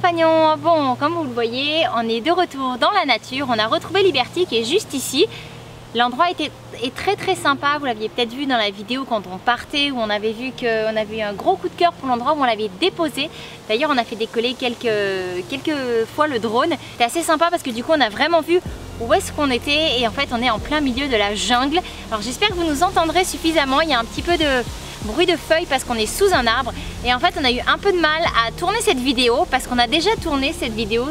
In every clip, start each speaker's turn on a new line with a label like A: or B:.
A: compagnons, bon comme vous le voyez, on est de retour dans la nature, on a retrouvé Liberty qui est juste ici. L'endroit est très sympa, vous l'aviez peut-être vu dans la vidéo quand on partait où on avait vu qu'on avait eu un gros coup de cœur pour l'endroit où on l'avait déposé. D'ailleurs on a fait décoller quelques fois le drone. C'était assez sympa parce que du coup on a vraiment vu où est-ce qu'on était et en fait on est en plein milieu de la jungle. Alors j'espère que vous nous entendrez suffisamment, il y a un petit peu de bruit de feuilles parce qu'on est sous un arbre et en fait on a eu un peu de mal à tourner cette vidéo parce qu'on a déjà tourné cette vidéo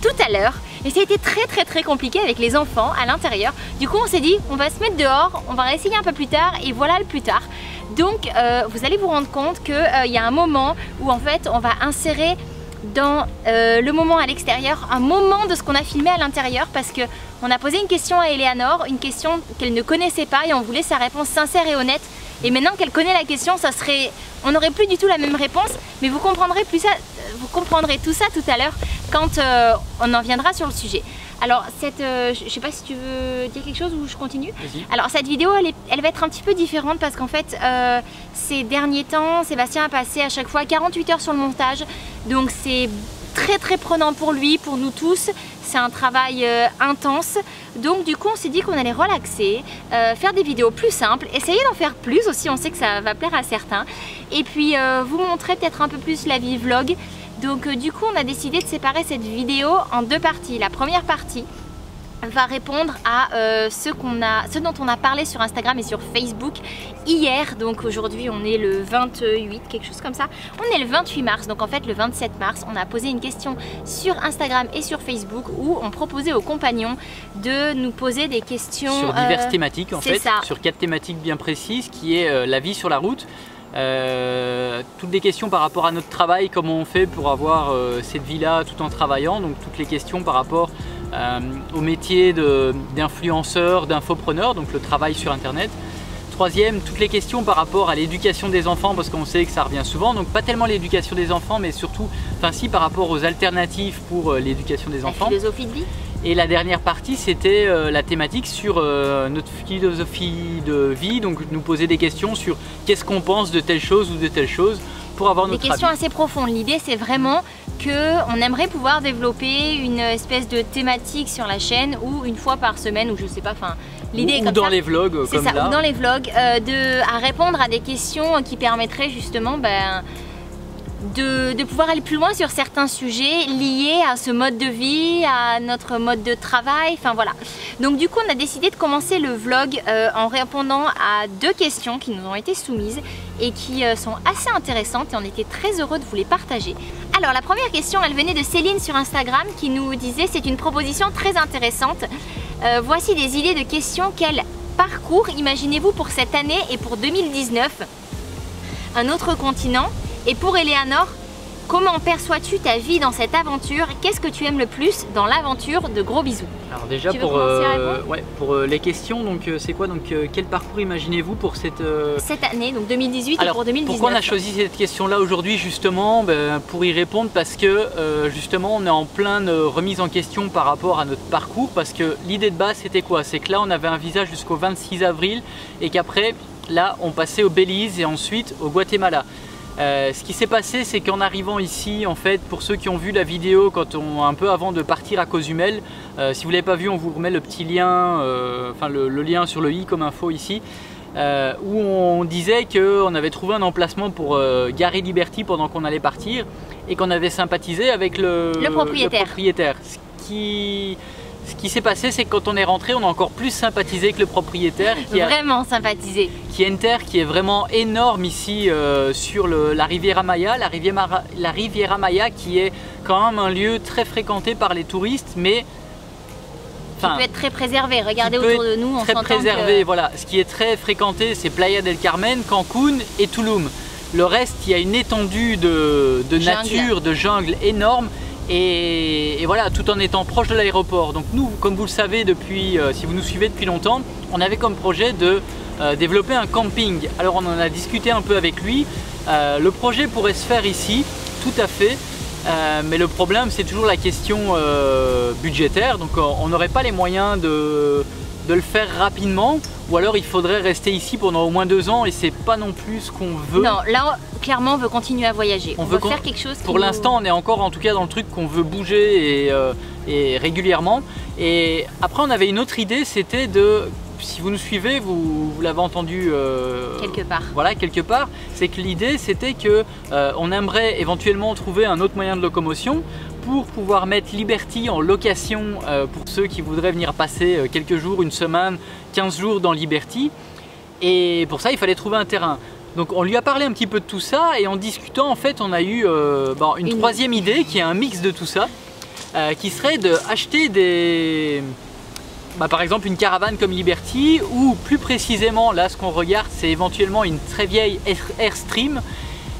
A: tout à l'heure et ça a été très compliqué avec les enfants à l'intérieur. Du coup on s'est dit on va se mettre dehors, on va réessayer un peu plus tard et voilà le plus tard. Donc vous allez vous rendre compte qu'il y a un moment où en fait on va insérer dans le moment à l'extérieur un moment de ce qu'on a filmé à l'intérieur parce que on a posé une question à Eleanor, une question qu'elle ne connaissait pas et on voulait sa réponse sincère et honnête. Et maintenant qu'elle connaît la question, on n'aurait plus du tout la même réponse, mais vous comprendrez tout ça tout à l'heure quand on en viendra sur le sujet. Alors je sais pas si tu veux dire quelque chose ou je continue. Alors cette vidéo elle va être un petit peu différente parce qu'en fait ces derniers temps Sébastien a passé à chaque fois 48 heures sur le montage, donc c'est très prenant pour lui, pour nous tous. C'est un travail intense, donc du coup on s'est dit qu'on allait relaxer, faire des vidéos plus simples, essayer d'en faire plus aussi, on sait que ça va plaire à certains, et puis vous montrer peut-être un peu plus la vie vlog. Donc du coup on a décidé de séparer cette vidéo en deux parties. La première partie va répondre à ce dont on a parlé sur Instagram et sur Facebook hier. Donc aujourd'hui on est le 28, quelque chose comme ça. On est le 28 mars, donc en fait le 27 mars on a posé une question sur Instagram et sur Facebook où on proposait aux compagnons de nous poser des questions
B: sur diverses thématiques en fait,
A: ça.
B: Sur 4 thématiques bien précises qui est la vie sur la route, toutes les questions par rapport à notre travail, comment on fait pour avoir cette vie là tout en travaillant, donc toutes les questions par rapport au métier d'influenceur, d'infopreneur, donc le travail sur internet. Troisième, toutes les questions par rapport à l'éducation des enfants, parce qu'on sait que ça revient souvent, donc pas tellement l'éducation des enfants, mais surtout, enfin si, par rapport aux alternatives pour l'éducation des enfants.
A: La philosophie de vie.
B: Et la dernière partie, c'était la thématique sur notre philosophie de vie, donc nous poser des questions sur qu'est-ce qu'on pense de telle chose ou de telle chose pour avoir notre avis. Des questions
A: assez profondes. L'idée, c'est vraiment qu'on aimerait pouvoir développer une espèce de thématique sur la chaîne ou une fois par semaine, ou je sais pas, enfin l'idée est comme ça.
B: Ou dans les vlogs, comme là.
A: Ou dans les vlogs, à répondre à des questions qui permettraient justement de pouvoir aller plus loin sur certains sujets liés à ce mode de vie, à notre mode de travail, enfin voilà. Donc du coup on a décidé de commencer le vlog en répondant à deux questions qui nous ont été soumises et qui sont assez intéressantes et on était très heureux de vous les partager. Alors la première question elle venait de Céline sur Instagram qui nous disait c'est une proposition très intéressante. Voici des idées de questions. Quel parcours imaginez-vous pour cette année et pour 2019? Un autre continent? Et pour Eleanor, comment perçois-tu ta vie dans cette aventure? Qu'est-ce que tu aimes le plus dans l'aventure? De gros bisous.
B: Alors déjà pour les questions, donc c'est quoi, donc quel parcours imaginez-vous pour cette
A: année, donc 2018 et pour 2019?
B: Pourquoi on a choisi cette question-là aujourd'hui justement? Pour y répondre parce que justement on est en pleine remise en question par rapport à notre parcours, parce que l'idée de base c'était quoi? C'est que là on avait un visa jusqu'au 26 avril et qu'après là on passait au Belize et ensuite au Guatemala. Ce qui s'est passé, c'est qu'en arrivant ici, en fait, pour ceux qui ont vu la vidéo un peu avant de partir à Cozumel, si vous ne l'avez pas vu, on vous remet le petit lien, le lien sur le i comme info ici, où on disait qu'on avait trouvé un emplacement pour garer Liberty pendant qu'on allait partir et qu'on avait sympathisé avec le propriétaire. Ce qui s'est passé, c'est que quand on est rentré, on a encore plus sympathisé que le propriétaire.
A: Vraiment sympathisé.
B: Qui a une terre qui est vraiment énorme ici sur la Riviera Maya. La Riviera Maya qui est quand même un lieu très fréquenté par les touristes, mais
A: qui peut être très préservé. Regardez autour de nous, on s'entend
B: très préservé, voilà. Ce qui est très fréquenté, c'est Playa del Carmen, Cancún et Tulum. Le reste, il y a une étendue de nature, de jungle énorme. Et voilà, tout en étant proche de l'aéroport. Donc nous, comme vous le savez depuis, si vous nous suivez depuis longtemps, on avait comme projet de développer un camping. Alors on en a discuté un peu avec lui. Le projet pourrait se faire ici, tout à fait. Mais le problème, c'est toujours la question budgétaire. Donc on n'aurait pas les moyens de le faire rapidement. ou alors il faudrait rester ici pendant au moins 2 ans et c'est pas non plus ce qu'on veut.
A: Non, là clairement on veut continuer à voyager, on veut faire quelque chose
B: pour l'instant on est encore en tout cas dans le truc qu'on veut bouger et régulièrement. Et après on avait une autre idée, c'était de, si vous nous suivez, vous l'avez entendu
A: quelque part.
B: Voilà, quelque part, c'est que l'idée c'était que on aimerait éventuellement trouver un autre moyen de locomotion pour pouvoir mettre Liberty en location pour ceux qui voudraient venir passer quelques jours, une semaine, 15 jours dans Liberty. Et pour ça il fallait trouver un terrain. Donc on lui a parlé un petit peu de tout ça et en discutant en fait on a eu une troisième idée qui est un mix de tout ça, qui serait d'acheter des... par exemple une caravane comme Liberty, ou plus précisément là ce qu'on regarde c'est éventuellement une très vieille Airstream,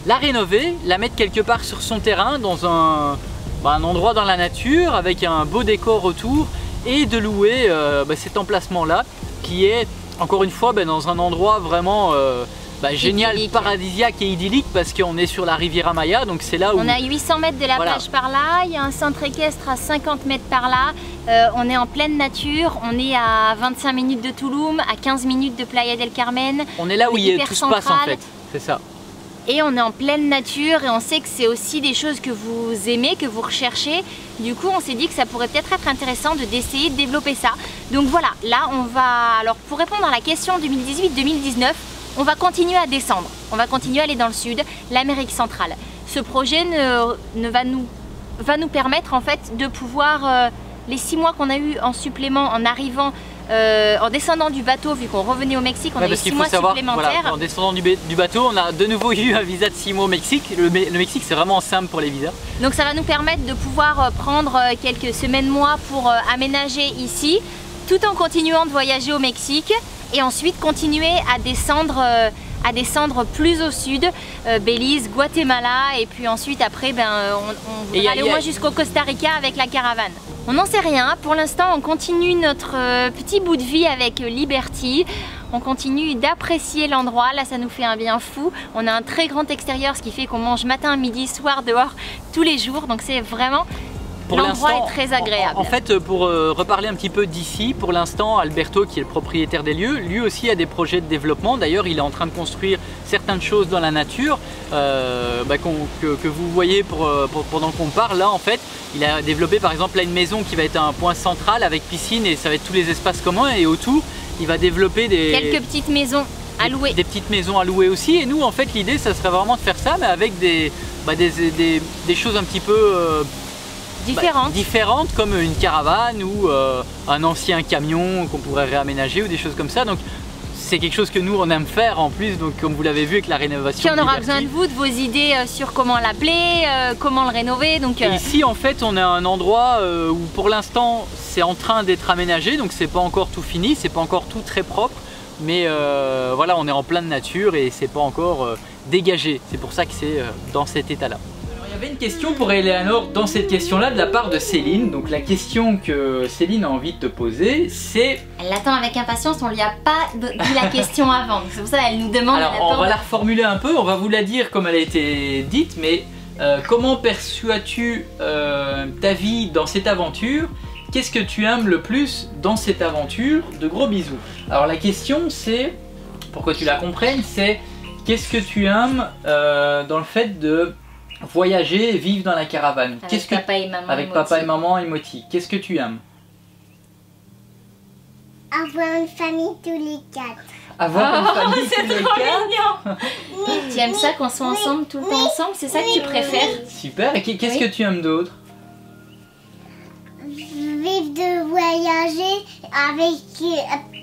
B: la rénover, la mettre quelque part sur son terrain dans un endroit dans la nature avec un beau décor autour et de louer cet emplacement là qui est encore une fois dans un endroit vraiment génial, idyllique, paradisiaque et idyllique parce qu'on est sur la Riviera Maya, donc c'est là où...
A: On a 800 mètres de la plage par là, il y a un centre équestre à 50 mètres par là, on est en pleine nature, on est à 25 minutes de Tulum, à 15 minutes de Playa del Carmen.
B: On est là où tout se passe en fait, c'est ça.
A: Et on est en pleine nature et on sait que c'est aussi des choses que vous aimez, que vous recherchez. Du coup, on s'est dit que ça pourrait peut-être être intéressant d'essayer de développer ça. Donc voilà, là on va... Alors pour répondre à la question 2018-2019, on va continuer à descendre. On va continuer à aller dans le sud, l'Amérique centrale. Ce projet va nous permettre en fait de pouvoir... les 6 mois qu'on a eu en supplément en arrivant... en descendant du bateau, vu qu'on revenait au Mexique, on a eu 6 mois supplémentaires.
B: Voilà, en descendant du bateau, on a de nouveau eu un visa de 6 mois au Mexique. Le Mexique, c'est vraiment simple pour les visas.
A: Donc ça va nous permettre de pouvoir prendre quelques semaines, mois pour aménager ici, tout en continuant de voyager au Mexique et ensuite continuer à descendre plus au sud, Belize, Guatemala, et puis ensuite après on va aller au moins jusqu'au Costa Rica avec la caravane. On n'en sait rien, pour l'instant on continue notre petit bout de vie avec Liberty, on continue d'apprécier l'endroit, là ça nous fait un bien fou, on a un très grand extérieur ce qui fait qu'on mange matin, midi, soir dehors tous les jours, donc c'est vraiment... L'endroit est très agréable.
B: En fait, pour reparler un petit peu d'ici, pour l'instant, Alberto, qui est le propriétaire des lieux, lui aussi a des projets de développement. D'ailleurs, il est en train de construire certaines choses dans la nature que vous voyez pendant qu'on parle. Là, en fait, il a développé par exemple là une maison qui va être un point central avec piscine et ça va être tous les espaces communs. Et autour, il va développer
A: quelques petites maisons à louer.
B: Des petites maisons à louer aussi. Et nous, en fait, l'idée, ça serait vraiment de faire ça, mais avec des choses un petit peu... différentes comme une caravane ou un ancien camion qu'on pourrait réaménager ou des choses comme ça. Donc c'est quelque chose que nous on aime faire en plus, donc comme vous l'avez vu avec la rénovation.
A: Puis on aura besoin de vous, de vos idées sur comment l'appeler, comment le rénover. Donc
B: ici en fait on est à un endroit où pour l'instant c'est en train d'être aménagé, donc c'est pas encore tout fini, c'est pas encore tout très propre, mais voilà, on est en pleine nature et c'est pas encore dégagé. C'est pour ça que c'est dans cet état là. Il y avait une question pour Eleanor dans cette question-là de la part de Céline. Donc la question que Céline a envie de te poser, c'est...
A: Elle l'attend avec impatience, on lui a pas dit la question avant. C'est pour ça qu'elle nous demande...
B: Alors on va la reformuler un peu, on va vous la dire comme elle a été dite, mais comment perçois-tu ta vie dans cette aventure? Qu'est-ce que tu aimes le plus dans cette aventure? De gros bisous. Alors la question c'est, pour que tu la comprennes, c'est qu'est-ce que tu aimes dans le fait de... voyager et vivre dans la caravane. Avec papa et maman et Moti. Qu'est-ce que tu aimes?
C: Avoir une famille tous les 4.
B: Avoir une famille tous les 4.
A: Tu aimes ça qu'on soit ensemble tout le temps ensemble? C'est ça que tu préfères?
B: Super. Et qu'est-ce que tu aimes d'autre?
C: Vivre de voyager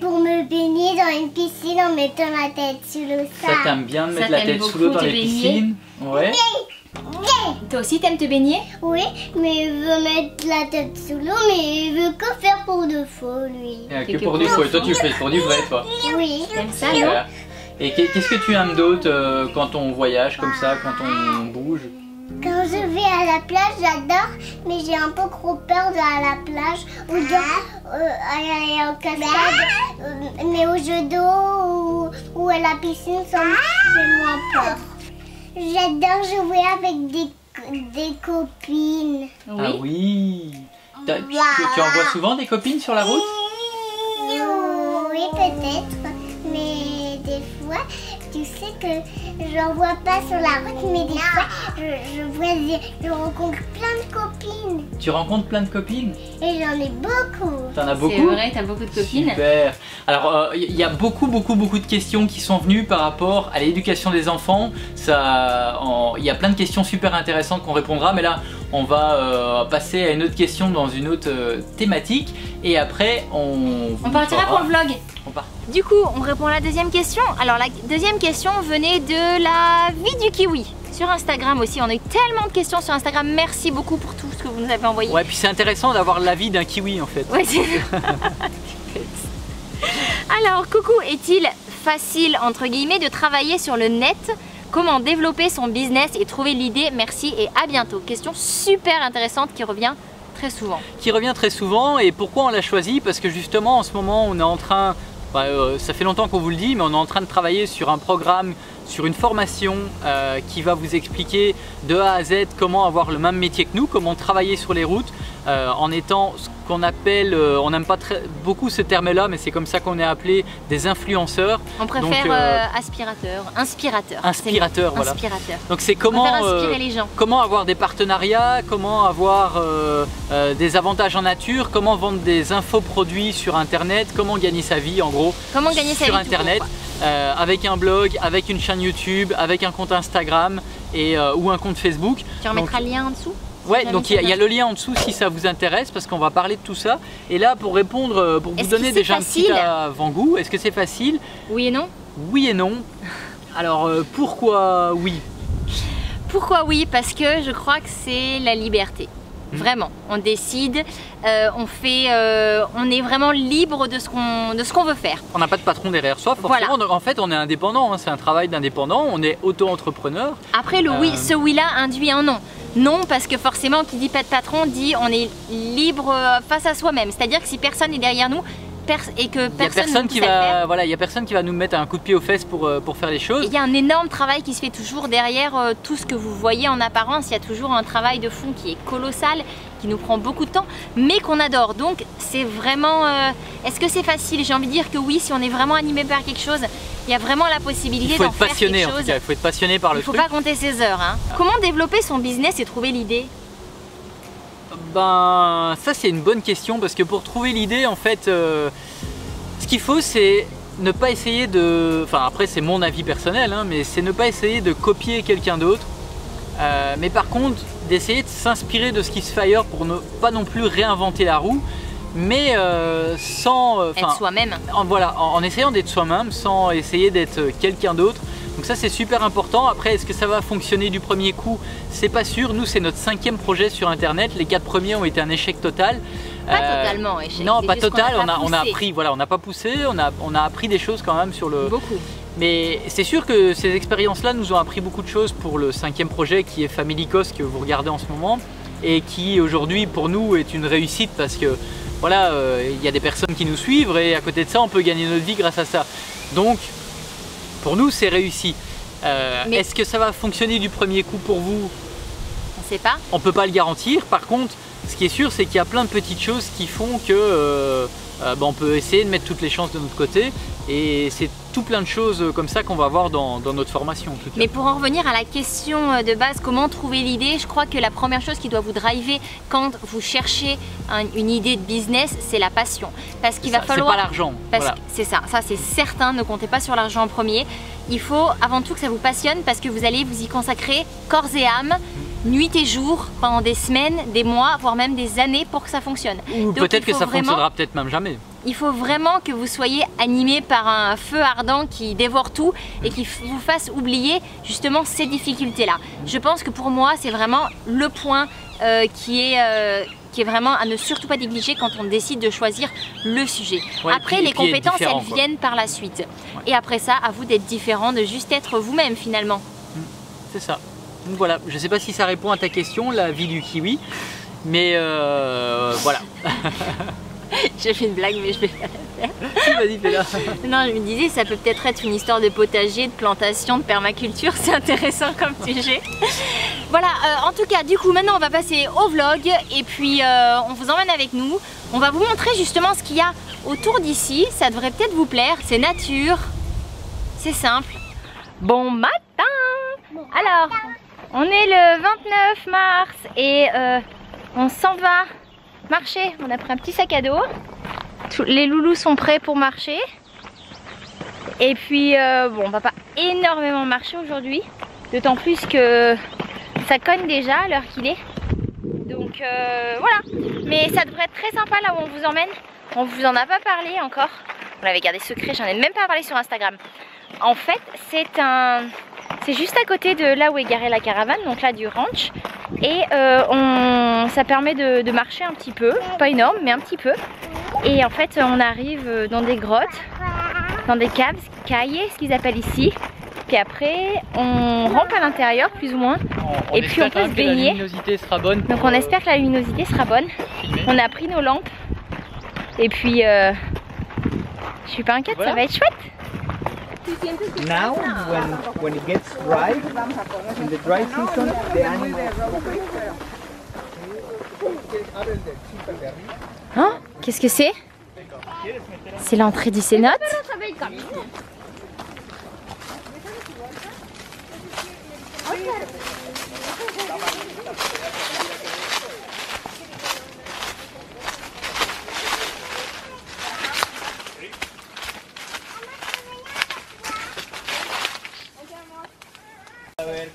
C: pour me baigner dans une piscine en mettant ma tête sous l'eau.
B: Ça t'aime bien de mettre la tête sous l'eau dans les piscines? Ouais.
A: Toi aussi t'aimes te baigner?
C: Oui, mais il veut mettre la tête sous l'eau, mais il veut que faire pour de faux, lui.
B: Que pour du faux, et toi tu fais pour du vrai, toi?
C: Oui.
A: T'aimes ça, non?
B: Et qu'est-ce que tu aimes d'autre quand on voyage comme ça, quand on bouge?
C: Quand je vais à la plage, j'adore, mais j'ai un peu trop peur d'aller à la plage ou aller en cascade, mais au jeu d'eau ou à la piscine, ça me fait moins peur. J'adore jouer avec des copines.
B: Oui. Ah oui. Tu en vois souvent des copines sur la route?
C: Oui, peut-être. fois, tu sais que j'en vois pas sur la route, mais des fois, je rencontre plein de copines.
B: Tu rencontres plein de copines?
C: Et j'en ai beaucoup.
B: T'en as beaucoup?
A: C'est vrai, t'as beaucoup de copines.
B: Super. Alors, il y a beaucoup de questions qui sont venues par rapport à l'éducation des enfants. Il y a plein de questions super intéressantes qu'on répondra, mais là, on va passer à une autre question dans une autre thématique. Et après, on
A: partira pour le vlog. Du coup, on répond à la deuxième question. Alors, la deuxième question venait de la vie du kiwi. Sur Instagram aussi, on a eu tellement de questions sur Instagram. Merci beaucoup pour tout ce que vous nous avez envoyé.
B: Ouais, puis c'est intéressant d'avoir l'avis d'un kiwi en fait.
A: Ouais, alors, coucou, est-il facile entre guillemets de travailler sur le net? Comment développer son business et trouver l'idée? Merci et à bientôt. Question super intéressante qui revient très souvent.
B: Et pourquoi on l'a choisi? Parce que justement en ce moment on est en train, ça fait longtemps qu'on vous le dit, mais on est en train de travailler sur un programme, sur une formation qui va vous expliquer de A à Z comment avoir le même métier que nous, comment travailler sur les routes en étant ce qu'on appelle, on n'aime pas beaucoup ce terme là, mais c'est comme ça qu'on est appelé, des influenceurs.
A: On préfère inspirateur, voilà.
B: Donc c'est comment,
A: inspirer les gens.
B: Comment avoir des partenariats, comment avoir des avantages en nature, comment vendre des infoproduits sur internet, comment gagner sa vie en gros sur internet, avec un blog, avec une chaîne YouTube, avec un compte Instagram ou un compte Facebook.
A: Tu remettras le lien en dessous?
B: Ouais, donc il y a le lien en dessous si ça vous intéresse, parce qu'on va parler de tout ça. Et là, pour répondre, pour vous donner déjà un petit avant-goût, est-ce que c'est facile?
A: Oui et non.
B: Oui et non. Alors pourquoi oui?
A: Pourquoi oui? Parce que je crois que c'est la liberté. Vraiment, on décide, on est vraiment libre de ce qu'on veut faire.
B: On n'a pas de patron derrière soi, forcément. Voilà. En fait, on est indépendant, hein, c'est un travail d'indépendant, on est auto-entrepreneur.
A: Après, ce oui-là induit un non. Non, parce que forcément, qui dit pas de patron, dit on est libre face à soi-même. C'est-à-dire que si personne n'est derrière nous, et que personne
B: il y a personne qui va nous mettre un coup de pied aux fesses pour faire les choses.
A: Il y a un énorme travail qui se fait toujours derrière tout ce que vous voyez en apparence. Il y a toujours un travail de fond qui est colossal, qui nous prend beaucoup de temps, mais qu'on adore. Donc c'est vraiment... Est-ce que c'est facile? J'ai envie de dire que oui, si on est vraiment animé par quelque chose, il y a vraiment la possibilité d'en faire quelque chose.
B: Il faut être passionné par le truc.
A: Il ne faut pas compter ses heures. Hein. Comment développer son business et trouver l'idée?
B: Ben, ça c'est une bonne question, parce que pour trouver l'idée, en fait, ce qu'il faut c'est ne pas essayer de... Enfin après c'est mon avis personnel, hein, mais c'est ne pas essayer de copier quelqu'un d'autre, mais par contre d'essayer de s'inspirer de ce qui se fait ailleurs pour ne pas non plus réinventer la roue, mais sans...
A: être soi-même.
B: Voilà, en essayant d'être soi-même, sans essayer d'être quelqu'un d'autre. Donc ça c'est super important. Après, est-ce que ça va fonctionner du premier coup? C'est pas sûr. Nous c'est notre 5e projet sur internet. Les 4 premiers ont été un échec total.
A: Pas totalement échec.
B: Non, pas total. On a appris, voilà, on n'a pas poussé, on a appris des choses quand même sur le...
A: Beaucoup.
B: Mais c'est sûr que ces expériences-là nous ont appris beaucoup de choses pour le 5e projet qui est Family Cost, que vous regardez en ce moment, et qui aujourd'hui pour nous est une réussite parce que voilà, il y a des personnes qui nous suivent et à côté de ça on peut gagner notre vie grâce à ça. Donc pour nous c'est réussi. Est-ce que ça va fonctionner du premier coup pour vous?
A: On ne sait pas.
B: On ne peut pas le garantir. Par contre, ce qui est sûr, c'est qu'il y a plein de petites choses qui font que on peut essayer de mettre toutes les chances de notre côté. Et c'est tout plein de choses comme ça qu'on va voir dans notre formation. En tout cas.
A: Mais pour en revenir à la question de base, comment trouver l'idée, je crois que la première chose qui doit vous driver quand vous cherchez une idée de business, c'est la passion. Parce qu'il va falloir...
B: C'est pas l'argent. Voilà.
A: C'est ça c'est certain, ne comptez pas sur l'argent en premier. Il faut avant tout que ça vous passionne parce que vous allez vous y consacrer corps et âme, nuit et jour, pendant des semaines, des mois, voire même des années pour que ça fonctionne.
B: Ou peut-être que ça fonctionnera peut-être même jamais.
A: Il faut vraiment que vous soyez animé par un feu ardent qui dévore tout et qui vous fasse oublier justement ces difficultés-là. Je pense que pour moi, c'est vraiment le point qui est vraiment à ne surtout pas négliger quand on décide de choisir le sujet. Ouais, après, les compétences, elles viennent par la suite. Ouais. Et après ça, à vous d'être différent, de juste être vous-même finalement.
B: C'est ça. Donc voilà, je ne sais pas si ça répond à ta question, la vie du kiwi, mais voilà.
A: J'ai fait une blague mais je vais pas la faire.
B: Vas-y, fais-la.
A: Non, je me disais ça peut peut-être être une histoire de potager, de plantation, de permaculture, c'est intéressant comme sujet. Voilà, en tout cas du coup maintenant on va passer au vlog et puis on vous emmène avec nous. On va vous montrer justement ce qu'il y a autour d'ici, ça devrait peut-être vous plaire, c'est nature, assez simple. Bon matin! Alors, on est le 29 mars et on s'en va marcher. On a pris un petit sac à dos. Les loulous sont prêts pour marcher. Et puis, bon, on va pas énormément marcher aujourd'hui. D'autant plus que ça cogne déjà à l'heure qu'il est. Donc voilà. Mais ça devrait être très sympa là où on vous emmène. On vous en a pas parlé encore. On l'avait gardé secret, j'en ai même pas parlé sur Instagram. En fait, c'est juste à côté de là où est garée la caravane, donc là du ranch. Et ça permet de marcher un petit peu, pas énorme, mais un petit peu. Et en fait, on arrive dans des grottes, dans des caves, caillés, ce qu'ils appellent ici. Puis après, on rampe à l'intérieur, plus ou moins. Et puis on peut se baigner.
B: La luminosité sera bonne.
A: Donc on espère que la luminosité sera bonne. On a pris nos lampes. Et puis, je suis pas inquiète, voilà. Ça va être chouette.
D: Now, when it gets dry, in the dry season, the animals.
A: Hein? Qu'est-ce que c'est? C'est l'entrée du cénote.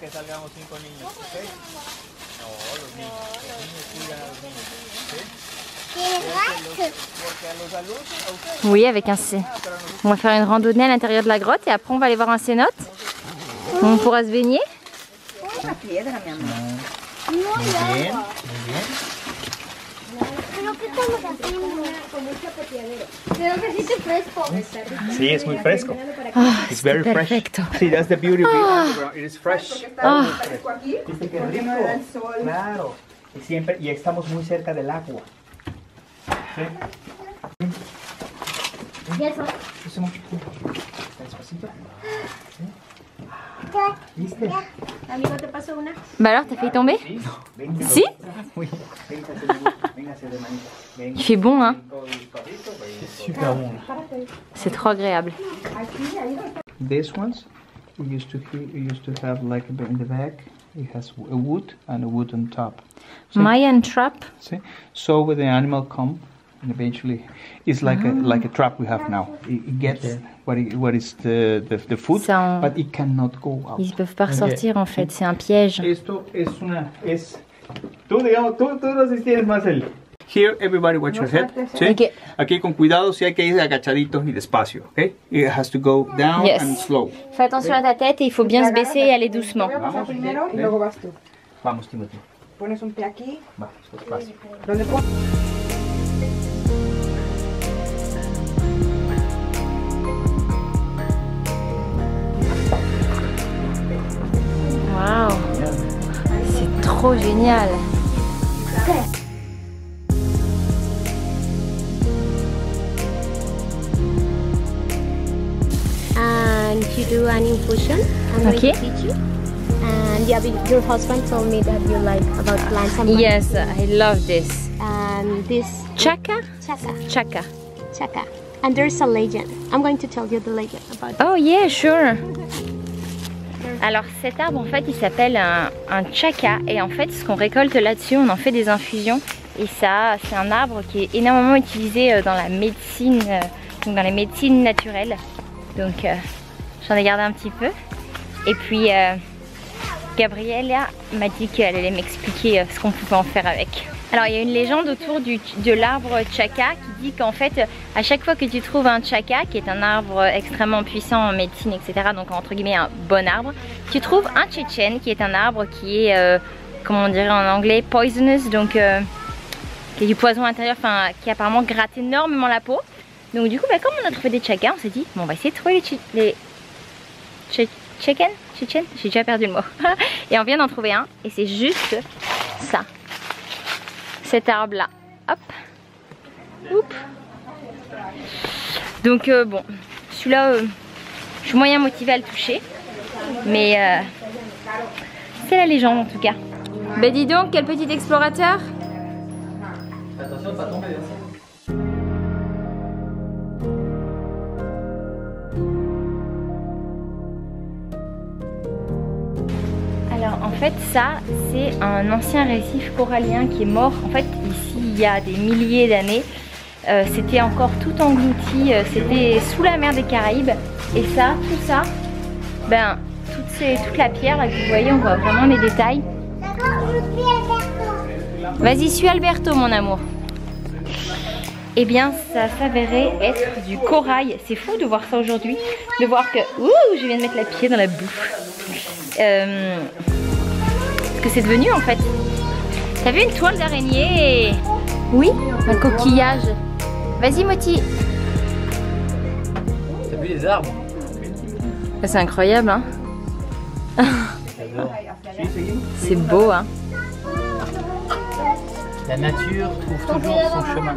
D: Que salgamos 5 niños, ¿ok? No, los niños cuidan a los niños, ¿ok? Porque a los adultos,
A: Oui, avec un C. On va faire une randonnée à l'intérieur de la grotte et après on va aller voir un cénote. On pourra se baigner.
D: Muy bien, muy bien. Sí, es muy fresco. It's very fresh.
A: Perfecto.
D: Sí, that's the beauty of the underground. It is fresh. ¿Viste qué rico? Claro. Y siempre, y estamos muy cerca del agua. ¿Sí? Despacito. ¿Viste?
C: Amigo, ¿te paso una?
A: Bah alors, t'as failli tomber? Si? Il fait bon, hein?
D: Super bon.
B: C'est
A: C'est trop agréable.
D: These ones, we used to have like in the back. It has a wood and a wood on top. See?
A: Mayan trap.
D: See? So when the animal come, and eventually, it's like a trap we have now. It gets what is the food,
A: Ça,
D: but it cannot go out.
A: Ils peuvent pas ressortir en fait, c'est un piège.
D: Esto es tú nos tienes más el. Here, everybody watch your head. ¿Sí?
A: Ok.
D: Aquí con cuidado, sí hay que ir agachadito y despacio, ¿ok? It has to go down
A: Yes.
D: and slow.
A: Fais attention à ta tête et il faut bien se baisser et aller doucement.
D: Vamos,
E: Primero y luego vas tú.
D: Vamos, Timothy.
E: Pones un pie aquí.
D: Vamos, despacio.
E: ¿Dónde pones?
A: Waouh, c'est trop génial.
C: And you do an infusion. I'm going
A: Okay.
C: to teach you. And yeah, your husband told me that you like about plants. I'm going
A: Yes,
C: to-
A: I love this.
C: And this
A: Chaka?
C: chaka,
A: Chaka.
C: chaka. And there's a legend. I'm going to tell you the legend about it.
A: Oh yeah, sure. Alors cet arbre en fait il s'appelle un chaka et en fait ce qu'on récolte là-dessus on en fait des infusions et ça c'est un arbre qui est énormément utilisé dans la médecine, donc dans les médecines naturelles. Donc j'en ai gardé un petit peu et puis Gabriella m'a dit qu'elle allait m'expliquer ce qu'on pouvait en faire avec. Alors il y a une légende autour de l'arbre chaka qui dit qu'en fait à chaque fois que tu trouves un chaka qui est un arbre extrêmement puissant en médecine etc, donc entre guillemets un bon arbre, tu trouves un tchétchène qui est un arbre qui est comment on dirait en anglais poisonous, donc qui est du poison intérieur, enfin qui apparemment gratte énormément la peau. Donc du coup comme on a trouvé des chakas on s'est dit bon on va essayer de trouver les tchétchènes, j'ai déjà perdu le mot. Et on vient d'en trouver un et c'est juste ça. Cet arbre là, hop, oups. Donc bon, celui-là, je suis moyen motivée à le toucher, mais c'est la légende en tout cas. Ben dis donc, quel petit explorateur.
B: Attention de pas tomber. Hein.
A: en fait ça c'est un ancien récif corallien qui est mort. En fait ici il y a des milliers d'années. C'était encore tout englouti, c'était sous la mer des Caraïbes. Et ça, tout ça, ben toute la pierre là que vous voyez, on voit vraiment les détails. Vas-y, suis Alberto mon amour. Eh bien ça s'avérait être du corail. C'est fou de voir ça aujourd'hui, de voir que... Ouh, je viens de mettre la pied dans la bouffe. Ce que c'est devenu en fait. T'as vu une toile d'araignée? Oui, un coquillage. Vas-y Moti.
B: T'as vu les arbres?
A: C'est incroyable hein.
B: J'adore.
A: C'est beau hein.
B: La nature trouve toujours son chemin.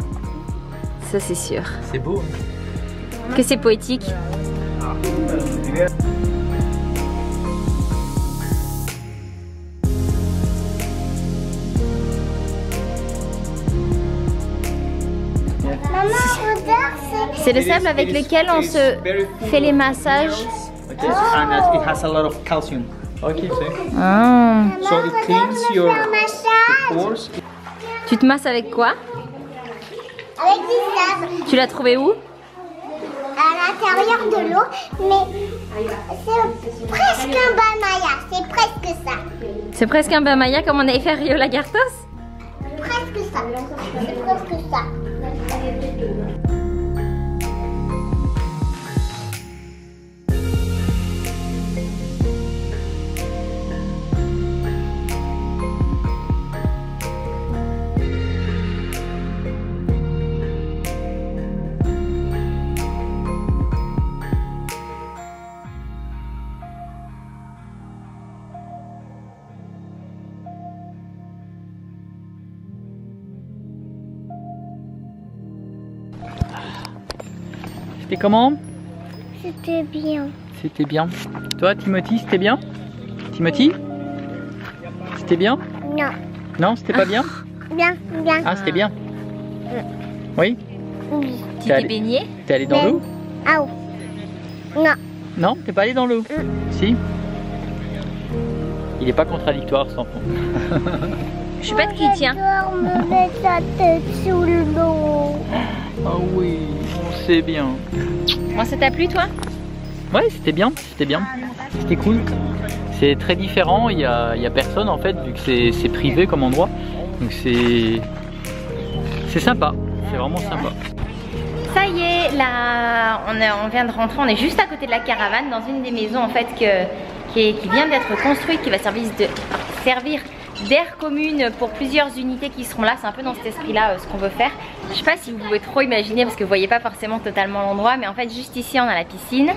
A: Ça c'est sûr.
B: C'est beau. Hein?
A: Que c'est poétique. C'est le sable avec lequel on se fait les massages.
D: Okay, and it has a lot of calcium. Okay, see?
A: Ah.
D: So it cleans your pores.
A: Tu te masses avec quoi?
C: Avec du sable
A: Tu l'as trouvé où?
C: à l'intérieur de l'eau, mais c'est presque un balmaya, c'est presque ça.
A: C'est presque un bamaya comme on avait fait à Rio Lagartos?
C: Presque ça, c'est presque ça.
B: C'était comment?
C: C'était bien.
B: C'était bien. Toi, Timothy, c'était bien? Timothy? C'était bien?
C: Non.
B: Non, c'était pas bien?
C: Bien, bien.
B: Ah, c'était bien. Oui?
C: Oui.
A: Tu t'es baigné?
B: T'es allé dans l'eau?
C: Ah oh. Non.
B: Non, t'es pas allé dans l'eau? Si? Il est pas contradictoire, cet enfant.
A: Je sais pas de qui il tient.
C: Me mettre sa tête sous l'eau.
B: Ah oui, c'est bien.
A: Moi ça t'a plu toi?
B: Ouais, c'était bien, c'était bien. C'était cool. C'est très différent, il y a personne en fait, vu que c'est privé comme endroit. Donc c'est sympa, c'est vraiment sympa.
A: Ça y est, là, on vient de rentrer, on est juste à côté de la caravane, dans une des maisons en fait qui vient d'être construite, qui va servir d'aire commune pour plusieurs unités qui seront là. C'est un peu dans cet esprit-là ce qu'on veut faire. Je sais pas si vous pouvez trop imaginer parce que vous voyez pas forcément totalement l'endroit, mais en fait juste ici on a la piscine.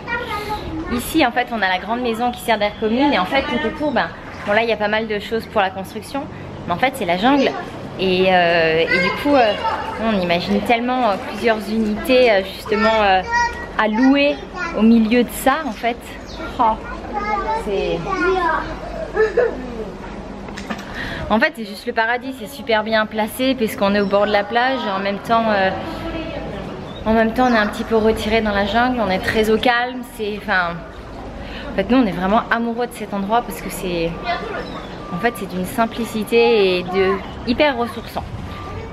A: Ici en fait on a la grande maison qui sert d'aire commune et en fait tout autour, ben, bon là il y a pas mal de choses pour la construction, mais en fait c'est la jungle. Et du coup, on imagine tellement plusieurs unités justement à louer au milieu de ça en fait. Oh, c'est... En fait c'est juste le paradis, c'est super bien placé puisqu'on est au bord de la plage et en même temps on est un petit peu retiré dans la jungle, on est très au calme. En fait nous on est vraiment amoureux de cet endroit parce que c'est... En fait c'est d'une simplicité et de hyper ressourçant.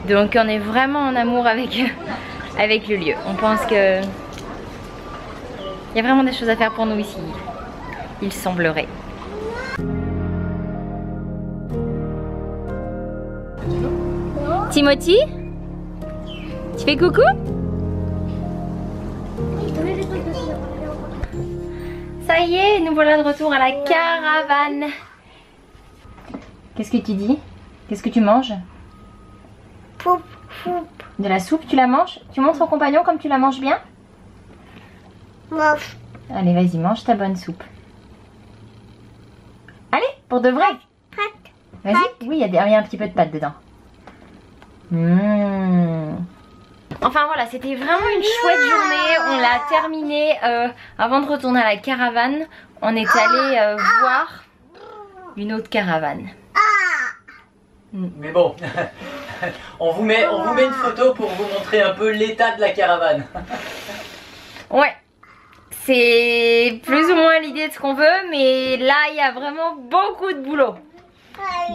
A: Donc on est vraiment en amour avec le lieu. On pense que il y a vraiment des choses à faire pour nous ici, il semblerait. Timothy, tu fais coucou? Ça y est, nous voilà de retour à la caravane. Qu'est-ce que tu dis? Qu'est-ce que tu manges?
C: Poup, poup.
A: De la soupe, tu la manges? Tu montres au compagnon comme tu la manges bien?
C: Mange.
A: Allez, vas-y, mange ta bonne soupe. Allez, pour de vrai.
C: Pâte.
A: Vas-y. Oui, il y a un petit peu de pâte dedans. Enfin voilà, c'était vraiment une chouette journée. On l'a terminée. Avant de retourner à la caravane, on est allé voir une autre caravane.
B: Mais bon, on vous met une photo pour vous montrer un peu l'état de la caravane.
A: Ouais, c'est plus ou moins l'idée de ce qu'on veut, mais là il y a vraiment beaucoup de boulot.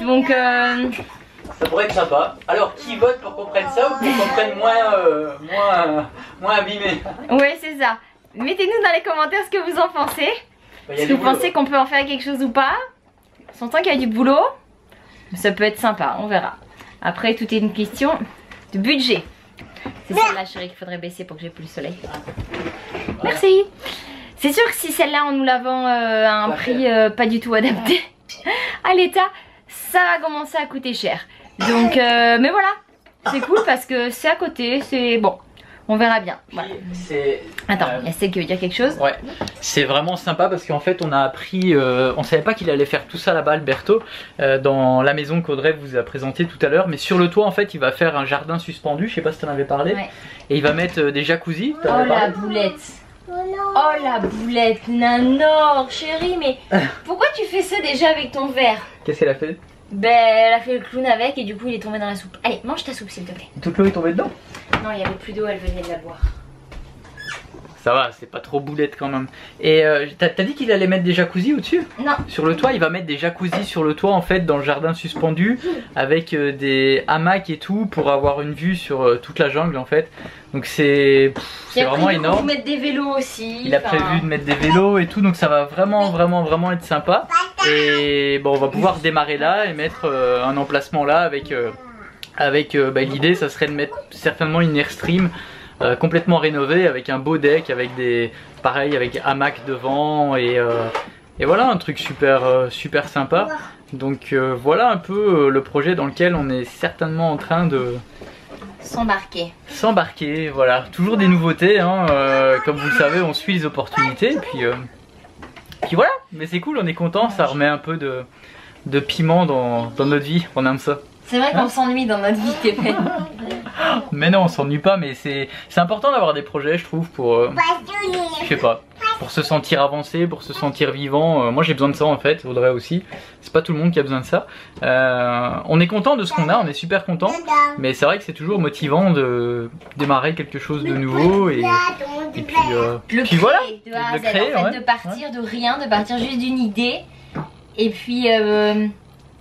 A: Donc
B: ça pourrait être sympa. Alors qui vote pour qu'on prenne ça ou pour qu'on prenne moins abîmé?
A: ouais, c'est ça. Mettez-nous dans les commentaires ce que vous en pensez. Est-ce que vous pensez qu'on peut en faire quelque chose ou pas? On s'entend qu'il y a du boulot. Ça peut être sympa, on verra. Après, tout est une question de budget. C'est celle-là, chérie, qu'il faudrait baisser pour que j'ai plus le soleil. Merci. C'est sûr que si celle-là, on nous la vend à un prix pas du tout adapté à l'état, ça va commencer à coûter cher. Donc, mais voilà, c'est cool parce que c'est à côté, c'est bon. On verra bien. Voilà. Attends, il y a celle qui veut dire quelque chose.
B: Ouais, c'est vraiment sympa parce qu'en fait on a appris, on savait pas qu'il allait faire tout ça là-bas, Alberto, dans la maison qu'Audrey vous a présentée tout à l'heure. Mais sur le toit en fait il va faire un jardin suspendu, je sais pas si tu en avais parlé. Ouais. Et il va mettre des jacuzzis.
A: Oh la boulette. Oh la boulette, Nanor, chérie, mais pourquoi tu fais ça déjà avec ton verre?
B: Qu'est-ce qu'elle a fait?
A: Ben elle a fait le clown avec et du coup il est tombé dans la soupe. Allez, mange ta soupe s'il te plaît.
B: Toute l'eau est tombée dedans?
A: Non, il y avait plus d'eau, elle venait de la boire.
B: Ça va, c'est pas trop boulette quand même. Et t'as dit qu'il allait mettre des jacuzzis au-dessus?
A: Non.
B: Sur le toit, il va mettre des jacuzzis sur le toit en fait dans le jardin suspendu avec des hamacs et tout pour avoir une vue sur toute la jungle en fait. Donc c'est vraiment énorme.
A: Il a prévu de mettre des vélos aussi.
B: Il a prévu de mettre des vélos et tout, donc ça va vraiment être sympa. Et bon, on va pouvoir démarrer là et mettre un emplacement là avec l'idée ça serait de mettre certainement une Airstream complètement rénovée avec un beau deck, avec avec hamac devant et voilà un truc super sympa. Donc voilà un peu le projet dans lequel on est certainement en train de s'embarquer. Voilà, toujours des nouveautés hein, comme vous le savez on suit les opportunités et puis voilà, mais c'est cool, on est content, ça remet un peu de piment dans notre vie, on aime ça.
A: C'est vrai qu'on s'ennuie dans notre vie, Tépé.
B: Mais non, on s'ennuie pas, mais c'est important d'avoir des projets, je trouve, pour je sais pas, pour se sentir avancé, pour se sentir vivant. Moi j'ai besoin de ça en fait, Audrey aussi. C'est pas tout le monde qui a besoin de ça. On est content de ce qu'on a, on est super content, mais c'est vrai que c'est toujours motivant de démarrer quelque chose de nouveau et puis voilà,
A: de A à Z, en fait, de partir de rien, de partir juste d'une idée et puis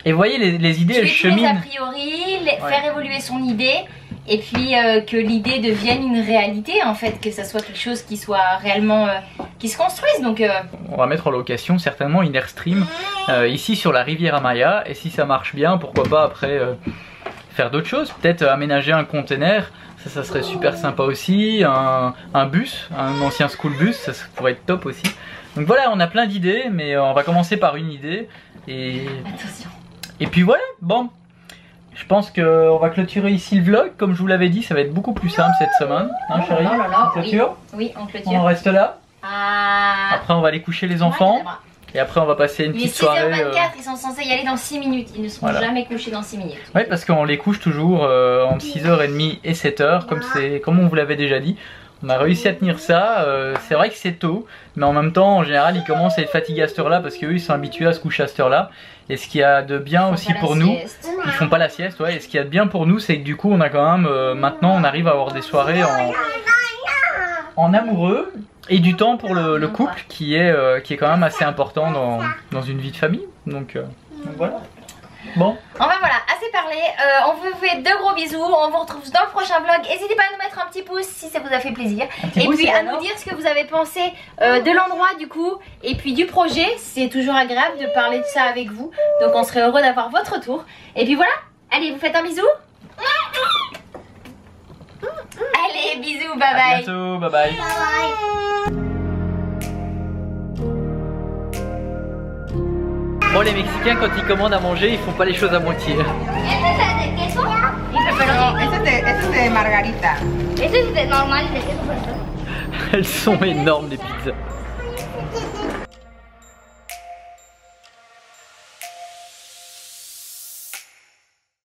B: et vous voyez les idées elles cheminent.
A: A priori, faire évoluer son idée et puis que l'idée devienne une réalité en fait, que ça soit quelque chose qui soit réellement qui se construise. Donc
B: on va mettre en location certainement une Airstream ici sur la Riviera Maya et si ça marche bien, pourquoi pas après faire d'autres choses, peut-être aménager un container, ça serait super sympa aussi, un bus, un ancien school bus, ça pourrait être top aussi. Donc voilà, on a plein d'idées, mais on va commencer par une idée et
A: attention.
B: Et puis voilà, bon, je pense qu'on va clôturer ici le vlog, comme je vous l'avais dit, ça va être beaucoup plus simple cette semaine, hein chérie? On clôture?
A: Oui, on clôture.
B: On reste là. Après on va aller coucher les enfants. Et après on va passer une petite soirée.
A: 6h24, ils sont censés y aller dans 6 minutes. Ils ne seront jamais couchés dans 6 minutes.
B: Oui, parce qu'on les couche toujours entre 6h30 et 7h, comme on vous l'avait déjà dit. On a réussi à tenir ça. C'est vrai que c'est tôt, mais en même temps, en général, ils commencent à être fatigués à cette heure-là parce qu'eux, ils sont habitués à se coucher à cette heure-là. Et ce qu'il y a de bien aussi pour nous, ils font pas la sieste, ouais. Et ce qu'il y a de bien pour nous, c'est que du coup, on a quand même, maintenant, on arrive à avoir des soirées en amoureux. Et du temps pour le couple qui est quand même assez important dans une vie de famille. Donc voilà. Bon.
A: Enfin voilà, assez parlé. On vous fait de gros bisous. On vous retrouve dans le prochain vlog. N'hésitez pas à nous mettre un petit pouce si ça vous a fait plaisir. Et puis à nous dire ce que vous avez pensé de l'endroit du coup. Et puis du projet. C'est toujours agréable de parler de ça avec vous. Donc on serait heureux d'avoir votre retour. Et puis voilà. Allez, vous faites un bisou. Allez, bisous, bye bye.
B: À bientôt, bye bye. Bon, les Mexicains, quand ils commandent à manger, ils font pas les choses à moitié.
E: Este es de margarita.
C: Este es normal de queso.
B: Elles sont énormes, les pizzas.